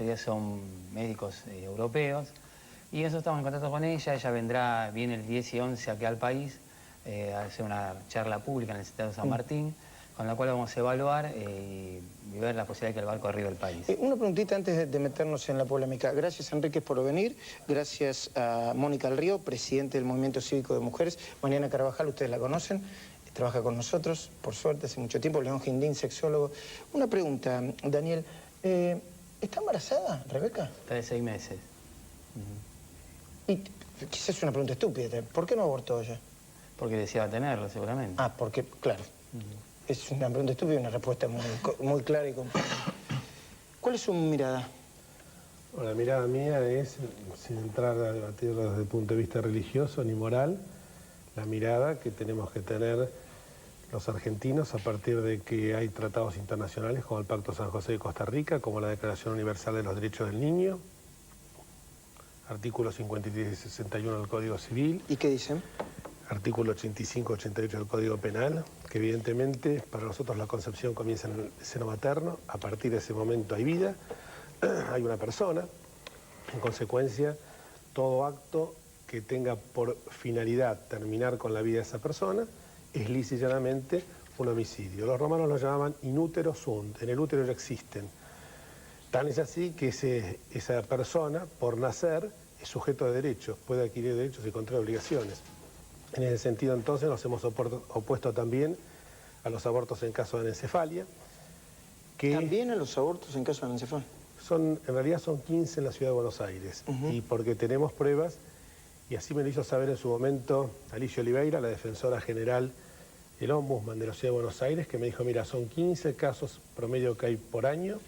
mayoría son médicos europeos. Y eso estamos en contacto con ella viene el 10 y 11 aquí al país a hacer una charla pública en el Instituto de San Martín, con la cual vamos a evaluar y ver la posibilidad de que el barco arribe al país. Una preguntita antes de meternos en la polémica. Gracias, Enrique, por venir. Gracias a Mónica del Río, presidente del Movimiento Cívico de Mujeres. Mariana Carvajal, ustedes la conocen, trabaja con nosotros, por suerte, hace mucho tiempo. León Gindín, sexólogo. Una pregunta, Daniel. ¿Está embarazada, Rebeca? Está de 6 meses. Y quizás es una pregunta estúpida. ¿Por qué no abortó ella? Porque deseaba tenerlo, seguramente. Ah, porque, claro. Es una pregunta estúpida y una respuesta muy clara y completa. ¿Cuál es su mirada? Bueno, la mirada mía es, sin entrar a debatirlo desde el punto de vista religioso ni moral, la mirada que tenemos que tener los argentinos a partir de que hay tratados internacionales como el Pacto San José de Costa Rica, como la Declaración Universal de los Derechos del Niño, artículos 53 y 61 del Código Civil. ¿Y qué dicen? Artículo 85 y 88 del Código Penal, que evidentemente para nosotros la concepción comienza en el seno materno, a partir de ese momento hay vida, hay una persona, en consecuencia todo acto que tenga por finalidad terminar con la vida de esa persona es lisa y llanamente un homicidio. Los romanos lo llamaban in utero sunt, en el útero ya existen. Tan es así que esa persona, por nacer, es sujeto de derechos, puede adquirir derechos y contraer obligaciones. En ese sentido, entonces, nos hemos opuesto también a los abortos en caso de anencefalia. ¿También a los abortos en caso de anencefalia? En realidad son 15 en la Ciudad de Buenos Aires. Y porque tenemos pruebas, y así me lo hizo saber en su momento Alicia Oliveira, la defensora general, el ombudsman de la Ciudad de Buenos Aires, que me dijo, mira, son 15 casos promedio que hay por año,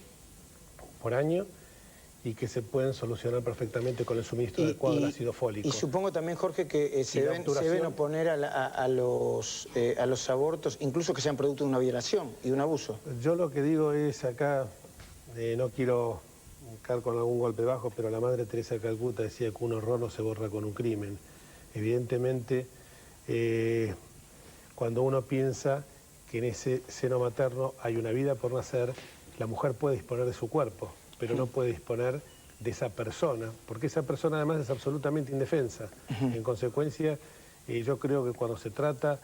y que se pueden solucionar perfectamente con el suministro adecuado del ácido fólico. Y supongo también, Jorge, que se deben oponer a los abortos, incluso que sean producto de una violación y de un abuso. Yo lo que digo es acá, no quiero caer con algún golpe bajo, pero la Madre Teresa de Calcuta decía que un horror no se borra con un crimen. Evidentemente, cuando uno piensa que en ese seno materno hay una vida por nacer, la mujer puede disponer de su cuerpo, pero no puede disponer de esa persona, porque esa persona además es absolutamente indefensa. En consecuencia, yo creo que cuando se trata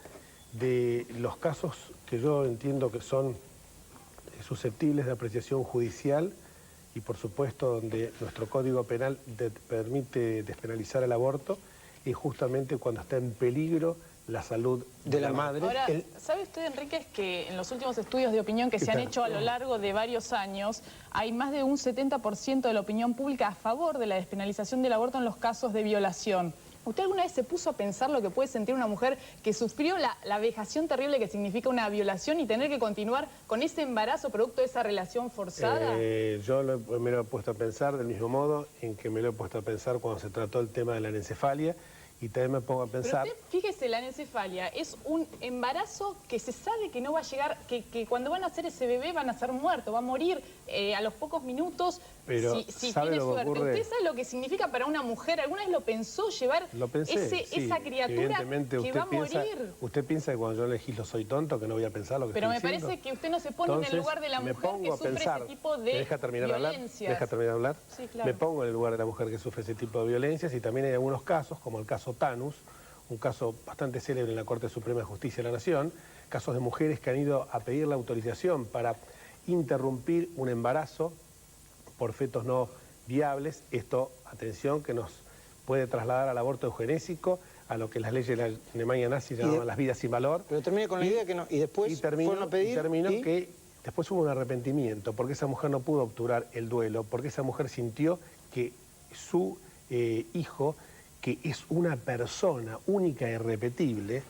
de los casos que yo entiendo que son susceptibles de apreciación judicial y por supuesto donde nuestro Código Penal permite despenalizar el aborto, es justamente cuando está en peligro la salud de la madre. Ahora, ¿sabe usted, Enrique, que en los últimos estudios de opinión que se han hecho a lo largo de varios años, hay más de un 70% de la opinión pública a favor de la despenalización del aborto en los casos de violación? ¿Usted alguna vez se puso a pensar lo que puede sentir una mujer que sufrió la vejación terrible que significa una violación y tener que continuar con ese embarazo producto de esa relación forzada? Yo me lo he puesto a pensar del mismo modo en que me lo he puesto a pensar cuando se trató el tema de la anencefalia. Y también me pongo a pensar... Pero usted, fíjese, la anencefalia es un embarazo que se sabe que no va a llegar, que cuando van a nacer ese bebé van a ser muerto, va a morir a los pocos minutos, pero si tiene suerte. ¿Usted sabe lo que significa para una mujer? ¿Alguna vez lo pensó llevar esa criatura que va a morir? ¿Usted piensa que cuando yo legislo soy tonto, que no voy a pensar lo que pero estoy diciendo? Pero me parece que usted no se pone en el lugar de la mujer que sufre ese tipo de violencias. ¿Deja terminar de hablar? Sí, claro. Me pongo en el lugar de la mujer que sufre ese tipo de violencias y también hay algunos casos, como el caso Tanus, un caso bastante célebre en la Corte Suprema de Justicia de la Nación, casos de mujeres que han ido a pedir la autorización para interrumpir un embarazo por fetos no viables. Esto, atención, que nos puede trasladar al aborto eugenésico, a lo que las leyes de la Alemania nazi llamaban las vidas sin valor. Pero termina con la idea que no, y después fueron a pedir... que después hubo un arrepentimiento, porque esa mujer no pudo obturar el duelo, porque esa mujer sintió que su hijo, que es una persona única e irrepetible,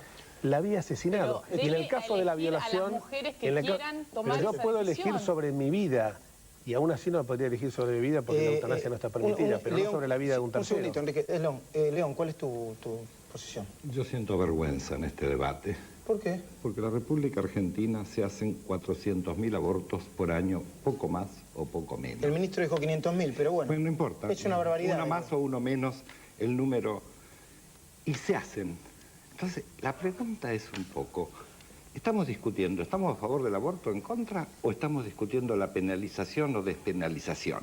la había asesinado. Pero y en el caso de la violación... a las mujeres que quieran tomar pero yo puedo elegir sobre mi vida, y aún así no podría elegir sobre mi vida porque la eutanasia no está permitida, pero León, no sobre la vida de un tercero. Un segundito, Enrique. León, ¿cuál es tu posición? Yo siento vergüenza en este debate. ¿Por qué? Porque en la República Argentina se hacen 400.000 abortos por año, poco más o poco menos. El ministro dijo 500.000, pero bueno. Pues no importa. Es una barbaridad. Uno más o uno menos, el número... Y se hacen. Entonces, la pregunta es un poco... ¿Estamos discutiendo, estamos a favor del aborto, en contra, o estamos discutiendo la penalización o despenalización?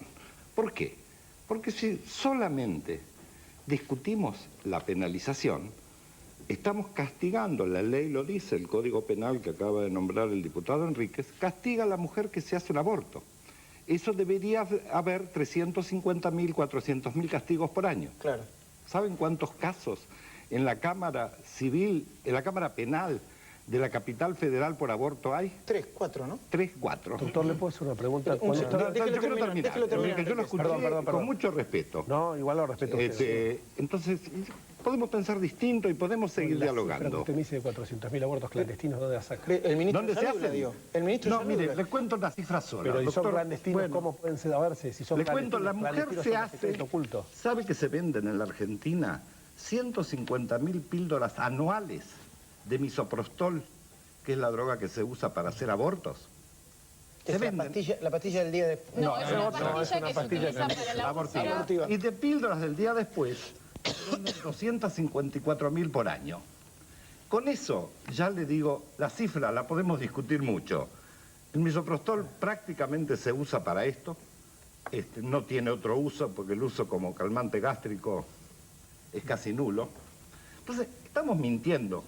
¿Por qué? Porque si solamente discutimos la penalización, estamos castigando, la ley lo dice, el Código Penal que acaba de nombrar el diputado Enríquez, castiga a la mujer que se hace un aborto. Eso debería haber 350.000, 400.000 castigos por año. Claro. ¿Saben cuántos casos en la Cámara Civil, en la Cámara Penal de la capital federal por aborto hay? 3, 4, ¿no? 3, 4. Doctor, ¿le puedo hacer una pregunta? Yo Yo lo escuché con mucho respeto. No, igual lo respeto. Entonces, podemos pensar distinto y podemos seguir dialogando. Usted me dice 400.000 abortos clandestinos, ¿dónde la saca? El ministro ¿Dónde de se Salud la hacen? dio. El ministro de No, Salud mire, la le cuento una cifra sola. Pero ¿y son doctor? clandestinos? Bueno, ¿Cómo pueden saberse si son le cuento, la clandestinos? mujer Clandestinos se son hace... secreto oculto. ¿Sabe que se venden en la Argentina 150.000 píldoras anuales de misoprostol, que es la droga que se usa para hacer abortos? Es la pastilla del día después. No, es una pastilla que se utiliza para la abortiva. Y de píldoras del día después, se venden 254.000 por año. Con eso, ya le digo, la cifra la podemos discutir mucho. El misoprostol prácticamente se usa para esto. No tiene otro uso, porque el uso como calmante gástrico es casi nulo. Entonces, estamos mintiendo.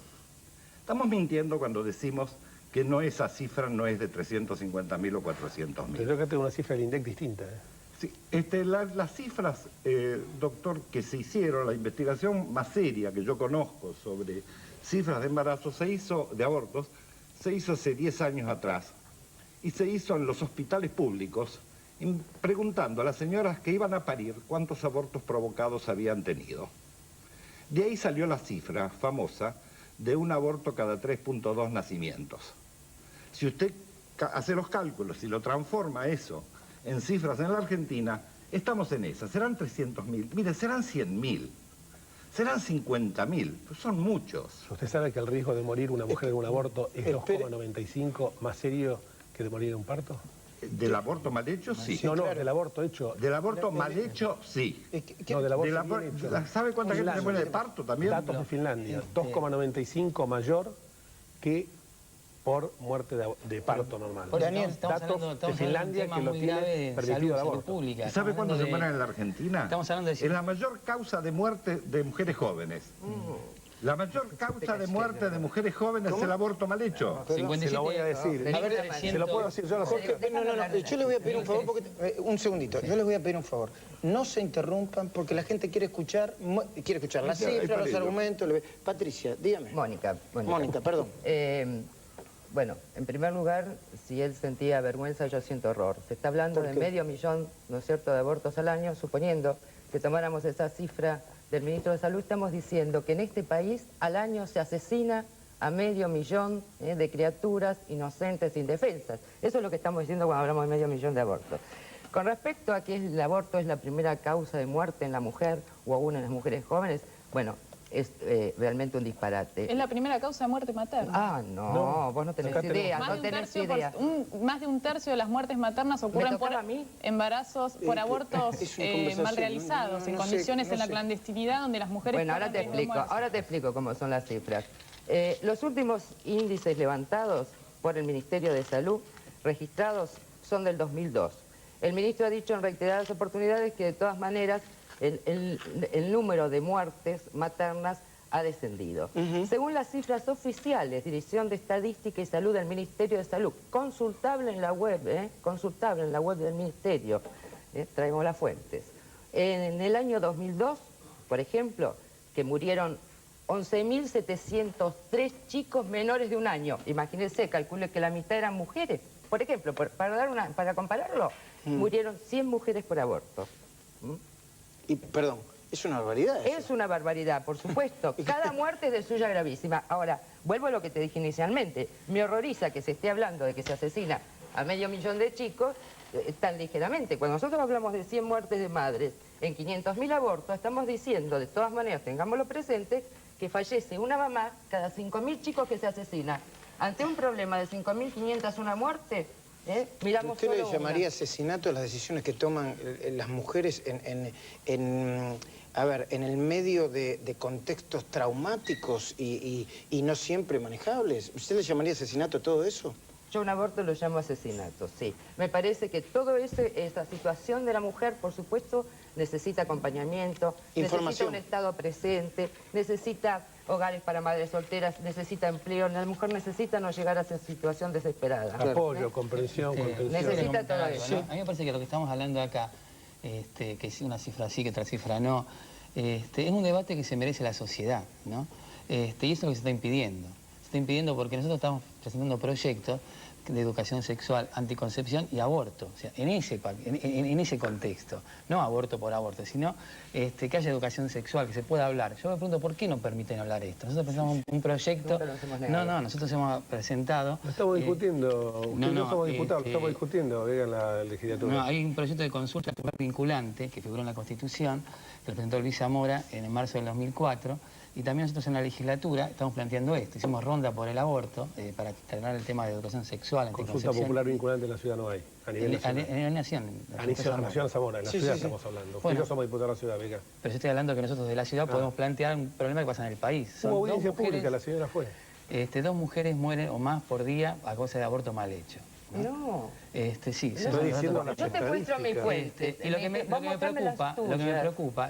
Estamos mintiendo cuando decimos que esa cifra no es de 350.000 o 400.000. Pero yo que tengo una cifra del INDEC distinta. Sí, las cifras, doctor, que se hicieron, la investigación más seria que yo conozco sobre cifras de embarazo, de abortos, se hizo hace 10 años atrás. Y se hizo en los hospitales públicos, preguntando a las señoras que iban a parir cuántos abortos provocados habían tenido. De ahí salió la cifra famosa de un aborto cada 3.2 nacimientos. Si usted hace los cálculos y lo transforma eso en cifras en la Argentina, estamos en esa. Serán 300.000, mire, serán 100.000, serán 50.000, pues son muchos. ¿Usted sabe que el riesgo de morir una mujer en un aborto es 2,95 más serio que de morir en un parto? ¿Del aborto mal hecho? Sí. No, del aborto hecho. ¿Del aborto mal hecho? Sí. No, del aborto bien hecho. ¿Sabe cuánta gente se muere de parto también? Datos de Finlandia, 2,95 mayor que por muerte de parto normal. Daniel, datos de Finlandia que lo tiene permitido el aborto. ¿Y sabe cuántos se mueren en la Argentina? Estamos hablando de... Es la mayor causa de muerte de mujeres jóvenes. La mayor causa de muerte de mujeres jóvenes es el aborto mal hecho. 57, se lo voy a decir. A ver, se lo puedo decir yo. Jorge, no, yo les voy a pedir un favor, un segundito, yo les voy a pedir un favor. No se interrumpan porque la gente quiere escuchar las cifras, los argumentos. Patricia, dígame. Mónica. Mónica, perdón. Bueno, en primer lugar, si él sentía vergüenza, yo siento horror. Se está hablando de 500.000, ¿no es cierto?, de abortos al año. Suponiendo que tomáramos esa cifra del ministro de Salud, estamos diciendo que en este país al año se asesina a 500.000 de criaturas inocentes, indefensas. Eso es lo que estamos diciendo cuando hablamos de 500.000 de abortos. Con respecto a que el aborto es la primera causa de muerte en la mujer o aún en las mujeres jóvenes, bueno, es realmente un disparate. Es la primera causa de muerte materna. Ah, no, vos no tenés idea, no tenés idea. Más de un tercio de las muertes maternas ocurren por embarazos, por abortos mal realizados, en condiciones en la clandestinidad donde las mujeres... Bueno, ahora te explico cómo son las cifras. Los últimos índices levantados por el Ministerio de Salud, registrados, son del 2002. El ministro ha dicho en reiteradas oportunidades que de todas maneras el número de muertes maternas ha descendido. Según las cifras oficiales, Dirección de Estadística y Salud del Ministerio de Salud, consultable en la web del Ministerio, traemos las fuentes. En el año 2002, por ejemplo, que murieron 11.703 chicos menores de un año. Imagínense, calcule que la mitad eran mujeres. Por ejemplo, para compararlo, murieron 100 mujeres por aborto. Y, perdón, es una barbaridad eso. Es una barbaridad, por supuesto. Cada muerte es de suya gravísima. Ahora, vuelvo a lo que te dije inicialmente. Me horroriza que se esté hablando de que se asesina a 500.000 de chicos tan ligeramente. Cuando nosotros hablamos de 100 muertes de madres en 500.000 abortos, estamos diciendo, de todas maneras, tengámoslo presente, que fallece una mamá cada 5.000 chicos que se asesinan. Ante un problema de 5.500 una muerte... miramos ¿Usted le llamaría asesinato a las decisiones que toman las mujeres en el medio de contextos traumáticos y no siempre manejables? ¿Usted le llamaría asesinato a todo eso? Yo un aborto lo llamo asesinato, sí. Me parece que todo esa situación de la mujer, por supuesto, necesita acompañamiento, necesita un Estado presente, necesita hogares para madres solteras, necesita empleo. La mujer necesita no llegar a esa situación desesperada. Apoyo, comprensión, contención. Necesita todo eso. ¿no? A mí me parece que lo que estamos hablando acá, que es una cifra sí, que otra cifra no, es un debate que se merece la sociedad, ¿no? Y eso es lo que se está impidiendo. Se está impidiendo porque nosotros estamos presentando proyectos de educación sexual, anticoncepción y aborto, o sea, en ese contexto, no aborto por aborto, sino que haya educación sexual, que se pueda hablar. Yo me pregunto, ¿por qué no permiten hablar esto? Nosotros presentamos un proyecto... No, nosotros hemos presentado... Lo estamos discutiendo, no somos diputados, lo estamos discutiendo en la legislatura. No, hay un proyecto de consulta vinculante que figuró en la Constitución, que lo presentó Luis Zamora en marzo del 2004, y también nosotros en la legislatura estamos planteando esto. Hicimos ronda por el aborto para tratar el tema de educación sexual. Consulta popular vinculante en la ciudad no hay, a nivel nacional. En la Nación. Nación Zamora, en la ciudad estamos hablando. Bueno, no somos diputados de la ciudad, venga. Pero yo estoy hablando que nosotros de la ciudad podemos plantear un problema que pasa en el país. Hubo audiencia pública, la señora fue. 2 mujeres mueren o más por día a causa de aborto mal hecho. No. Sí, estoy diciendo la yo te muestro mi fuente. Y lo que me preocupa,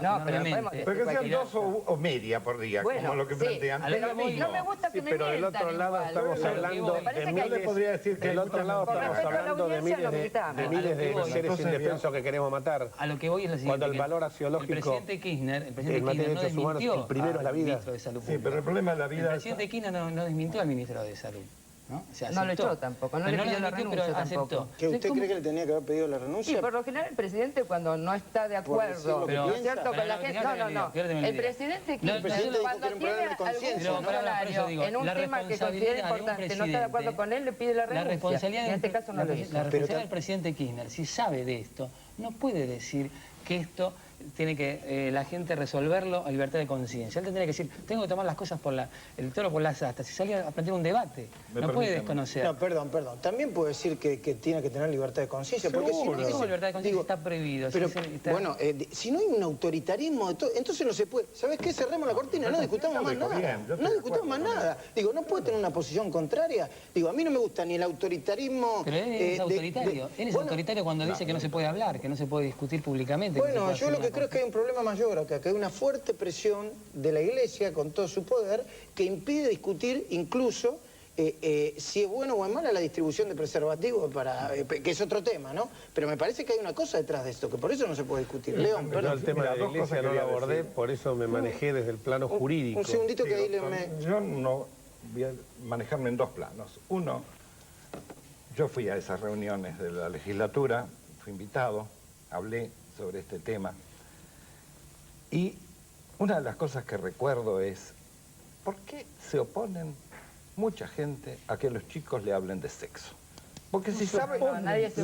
no, pero que sean 2 o media por día, bueno, como lo que plantean. Pero no me gusta que me pero del otro lado estamos hablando de miles, del otro lado estamos hablando de miles de seres indefensos que queremos matar. A lo que voy es lo siguiente. Cuando el valor axiológico el presidente Kirchner en materia de derechos humanos, el primero es la vida. Sí, pero el problema es la vida. El presidente Kirchner no desmintió al ministro de Salud. ¿No? O sea, no lo echó tampoco, no le pidió la renuncia tampoco. ¿Que usted cree que le tenía que haber pedido la renuncia? Sí, por lo general el presidente cuando no está de acuerdo, ¿no es cierto? Con la gente, no. El presidente cuando tiene algún funcionario en un tema que considera importante, no está de acuerdo con él, le pide la renuncia. Y en este caso no lo hizo. La responsabilidad del presidente Kirchner, si sabe de esto, no puede decir que esto tiene que la gente resolverlo a libertad de conciencia. Él tendría que decir, tengo que tomar las cosas por el toro por las astas. Si salía a plantear un debate, no puede desconocer. No, perdón. También puede decir que tiene que tener libertad de conciencia. Porque si no, libertad de conciencia está prohibido. Pero, bueno, si no hay un autoritarismo, entonces no se puede. ¿Sabes qué? Cerremos la cortina, no discutamos más nada. No discutamos más nada. Digo, no puede tener una posición contraria. Digo, a mí no me gusta ni el autoritarismo... Pero él es autoritario. Él es autoritario cuando dice que no se puede hablar, que no se puede discutir públicamente. Bueno, yo lo que creo es que hay un problema mayor acá, que hay una fuerte presión de la Iglesia con todo su poder que impide discutir incluso si es bueno o es mala la distribución de preservativos, que es otro tema, ¿no? Pero me parece que hay una cosa detrás de esto, que por eso no se puede discutir. León, perdón. El tema de la Iglesia no lo abordé, por eso me manejé desde el plano jurídico. Un segundito que ahí Yo no voy a manejarme en 2 planos. Uno, yo fui a esas reuniones de la legislatura, fui invitado, hablé sobre este tema. Y una de las cosas que recuerdo es, ¿por qué se oponen mucha gente a que los chicos le hablen de sexo? Porque si saben, se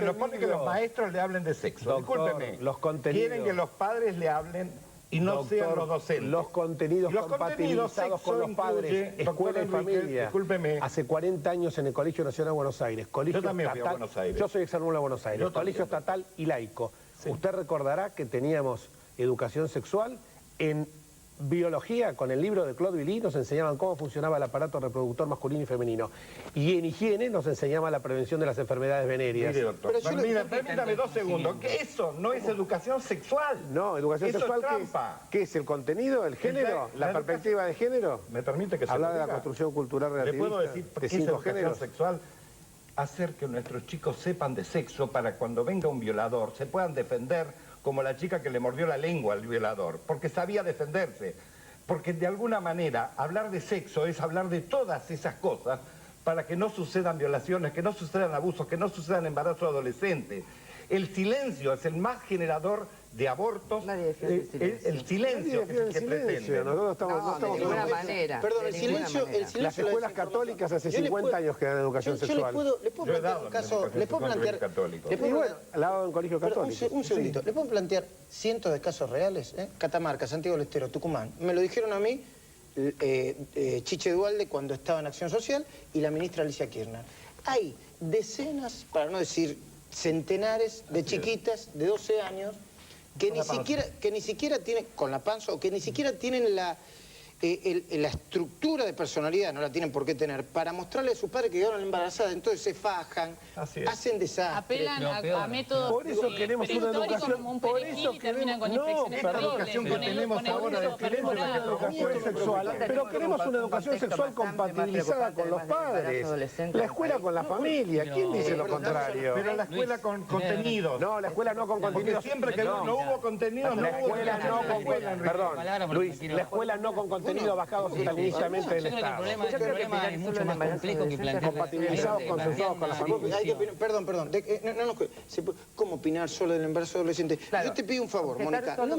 lo opone que los maestros le hablen de sexo. Discúlpeme, los contenidos. Quieren que los padres le hablen y no sean los docentes. Los contenidos compatibilizados con los padres, escuela y familia. Discúlpeme. Hace 40 años en el Colegio Nacional de Buenos Aires. Colegio yo también estatal, fui a Buenos Aires. Yo soy exalumno de Buenos Aires. Colegio estatal y laico. Sí. Usted recordará que teníamos educación sexual en biología, con el libro de Claude Billy, nos enseñaban cómo funcionaba el aparato reproductor masculino y femenino. Y en higiene nos enseñaba la prevención de las enfermedades venéreas. Mire, doctor, permítame 2 segundos. ¿Qué eso no es educación sexual? No, educación sexual, ¿qué es el contenido, el género, la perspectiva de género? ¿Me permite que se hablar de la construcción cultural relativista? ¿Le puedo decir qué es educación sexual? Hacer que nuestros chicos sepan de sexo para cuando venga un violador se puedan defender como la chica que le mordió la lengua al violador, porque sabía defenderse. Porque de alguna manera hablar de sexo es hablar de todas esas cosas para que no sucedan violaciones, que no sucedan abusos, que no sucedan embarazos adolescentes. El silencio es el más generador de abortos. Nadie defiende el silencio es el que pretende. Nosotros estamos de ninguna manera. Perdón, el silencio... Las escuelas católicas hace 50 años que dan educación sexual. ¿Le puedo plantear un caso? ¿Le puedo plantear? Al lado de un colegio católico. Un segundito. ¿Le puedo plantear cientos de casos reales? Catamarca, Santiago del Estero, Tucumán. Me lo dijeron a mí Chiche Duhalde cuando estaba en Acción Social y la ministra Alicia Kirchner. Hay decenas, para no decir centenares de chiquitas de 12 años que ni siquiera tienen, con la panza, o que ni siquiera tienen la estructura de personalidad, no la tienen por qué tener, para mostrarle a sus padres que quedaron embarazadas, entonces se fajan, hacen desastres. Apelan a métodos Por eso queremos una prehistóricos educación, como un por perejil eso y terminan con infecciones esta terribles. educación que Con el- tenemos con el ahora uso de queremos una perforado. educación sexual, pero queremos una educación sexual compatibilizada con los padres. La escuela con la familia, ¿quién dice lo contrario? Pero la escuela con contenidos. No, la escuela no con contenidos. Porque siempre que no hubo contenidos, no La hubo escuela no con perdón, Luis, la escuela no con contenido bajados estalinicamente del Yo creo que el Estado. problema, Yo creo que es solo mucho el más embarazo complejo que plantear... Compatibilizados, consensuados con la familia. Perdón. ¿Cómo opinar solo del embarazo adolescente? Claro. Yo te pido un favor, Objetar Mónica, solo.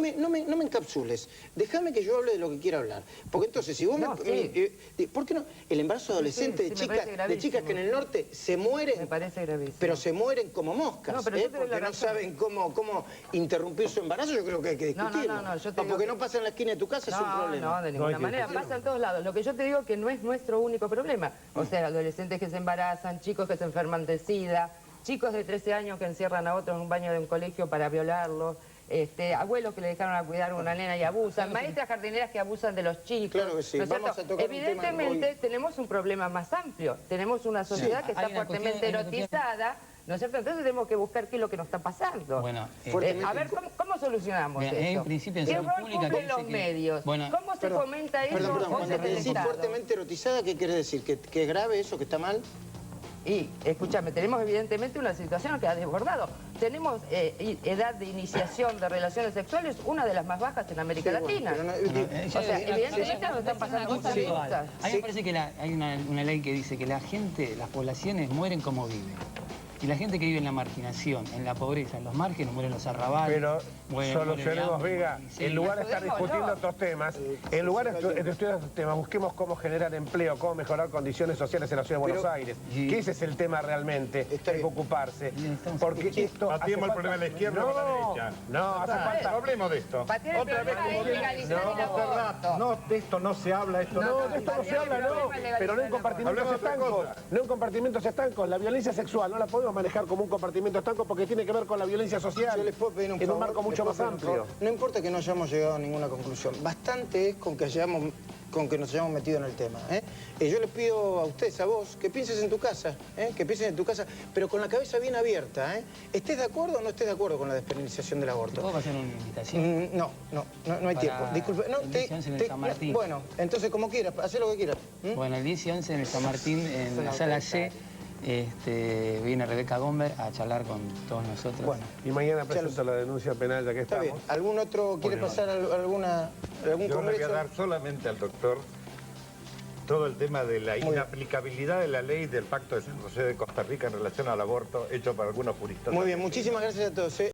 no me encapsules. Déjame que yo hable de lo que quiera hablar. Porque entonces, si vos No, sí. ¿por qué no? El embarazo adolescente sí, me de parece gravísimo. chicas que en el norte se mueren, Me parece gravísimo. pero se mueren como moscas, No, pero yo te doy la porque no razón. saben cómo interrumpir su embarazo, yo creo que hay que No, discutirlo. yo te digo porque que- no pasa en la esquina de tu casa, es un problema. No, de ninguna manera. Pasa en todos lados. Lo que yo te digo que no es nuestro único problema. O sea, adolescentes que se embarazan, chicos que se enferman de SIDA, chicos de 13 años que encierran a otros en un baño de un colegio para violarlos, abuelos que le dejaron a cuidar a una nena y abusan, maestras jardineras que abusan de los chicos. Claro que sí. ¿no es Vamos cierto? a tocar un tema Evidentemente hoy. tenemos un problema más amplio. Tenemos una sociedad que está Hay una fuertemente cuestión- hay una cuestión- erotizada, ¿no es cierto? Entonces tenemos que buscar qué es lo que nos está pasando. Bueno, A ver, ¿cómo solucionamos Bien, eso? en principio en ¿Qué salud rol pública cumplen que los dice que- medios? bueno, ¿Cómo se fomenta eso Perdón, desde cuando el te decís Estado? fuertemente erotizada, ¿qué quiere decir? ¿Que es grave eso, que está mal? Y, escúchame, tenemos evidentemente una situación que ha desbordado. Tenemos edad de iniciación de relaciones sexuales, una de las más bajas en América Latina. Pero no- O sea, evidentemente nos están pasando cosas Sí. justas. A mí me parece que hay una ley que dice que la gente, las poblaciones mueren como viven. Y la gente que vive en la marginación, en la pobreza, en los márgenes, mueren los arrabales. Pero mueren solucionemos, hambre, Vega, sí. en lugar de estar Podemos, discutiendo no. otros temas, en lugar de estudiar estos temas, busquemos cómo generar empleo, cómo mejorar condiciones sociales en la ciudad de Buenos Aires. Que ese es el tema realmente, Está hay que bien. ocuparse. Bien, estamos Porque esto hace Pateemos el falta- problema de la izquierda o la derecha. No, hace falta... No hablemos de esto. Patear el problema es legalizar el aborto. No, de esto no se habla, esto No, de esto no se habla, no, pero no en compartimentos Hablemos de otra estancos, cosa. no en compartimentos estancos. La violencia sexual no la podemos manejar como un compartimento estanco porque tiene que ver con la violencia social, Yo les puedo pedir un en favor. un marco les mucho puedo más pedir un amplio. favor. No importa que no hayamos llegado a ninguna conclusión. Bastante es con que nos hayamos metido en el tema. Yo les pido a ustedes, a vos, que pienses en tu casa, que pienses en tu casa, pero con la cabeza bien abierta. ¿Estés de acuerdo o no estés de acuerdo con la despenalización del aborto? ¿Puedo pasar una invitación? No hay Para tiempo. Disculpe. No, el 10 y 11 en el San Martín. Bueno, entonces como quieras, haz lo que quieras. Bueno, el 10 y 11 en el San Martín, en la sala C, viene Rebeca Gomber a charlar con todos nosotros. Bueno, Y mañana presento la denuncia penal ya que está estamos. bien. ¿Algún otro quiere pasar algún Yo le voy a congreso? dar solamente al doctor todo el tema de la inaplicabilidad de la ley del Pacto de San José de Costa Rica en relación al aborto hecho por algunos juristas. Muy bien, muchísimas gracias a todos.